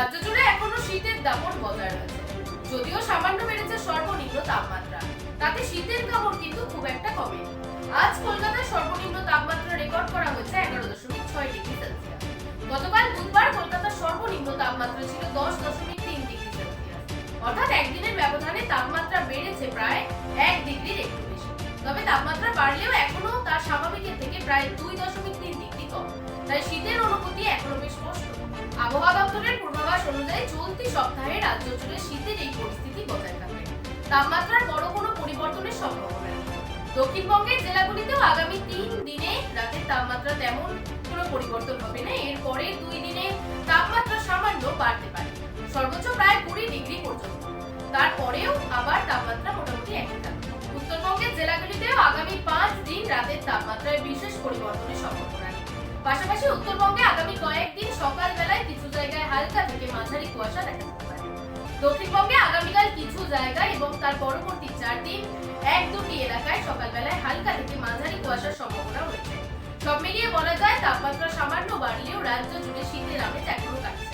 রাজ্য জুড়ে এখনো শীতের দাপট বজায় রয়েছে। যদিও সামান্য বেড়েছে সর্বনিম্ন তাপমাত্রা, তাতে শীতের কামড় কিন্তু খুব একটা কমেনি। আজ কলকাতার সর্বনিম্ন তাপমাত্রা রেকর্ড করা হয়েছে 11.6 ডিগ্রি সেলসিয়াস। গতকাল বুধবার কলকাতার সর্বনিম্ন তাপমাত্রা ছিল 10.3 ডিগ্রি সেলসিয়াস। অর্থাৎ একদিনের ব্যবধানে তাপমাত্রা বেড়েছে প্রায় 1 ডিগ্রির একটু বেশি। তবে তাপমাত্রা বাড়লেও এখনো তা স্বাভাবিকের থেকে প্রায় 2.3 ডিগ্রি কম। তাই শীতের অনুভূতি এখনো বেশ স্পষ্ট। আবহাওয়া দপ্তরের পূর্বাভাস অনুযায়ী চলতি সপ্তাহে রাজ্য জুড়ে শীতের এই পরিস্থিতি বজায় থাকবে। তাপমাত্রার বড় কোনো পরিবর্তনের সম্ভাবনা নেই। দক্ষিণবঙ্গের জেলাগুলিতেও আগামী 3 দিনে রাতের তাপমাত্রা তেমন কোনো পরিবর্তন হবে না। এর পরের 2 দিনে তাপমাত্রা সামান্য বাড়তে পারে, সর্বোচ্চ প্রায় 20 ডিগ্রি পর্যন্ত। তারপরেও আবার তাপমাত্রা মোটামুটি একই থাকবে। উত্তরবঙ্গের জেলাগুলিতেও আগামী 5 দিন রাতের তাপমাত্রায় বিশেষ পরিবর্তনের সম্ভাবনা নেই। পাশাপাশি উত্তরবঙ্গে আগামী কয়েকদিন সকালবেলায় কিছু জায়গায় হালকা থেকে মাঝারি কুয়াশা দেখা যেতে পারে। দক্ষিণবঙ্গে আগামীকাল কিছু জায়গায় এবং তার পরবর্তী 4 দিন 1-2টি এলাকায় সকালবেলায় হালকা থেকে মাঝারি কুয়াশার সম্ভাবনা রয়েছে। সব মিলিয়ে বলা যায় তাপমাত্রা সামান্য বাড়লেও রাজ্য জুড়ে শীতের আমেজ এখনো কাটছে।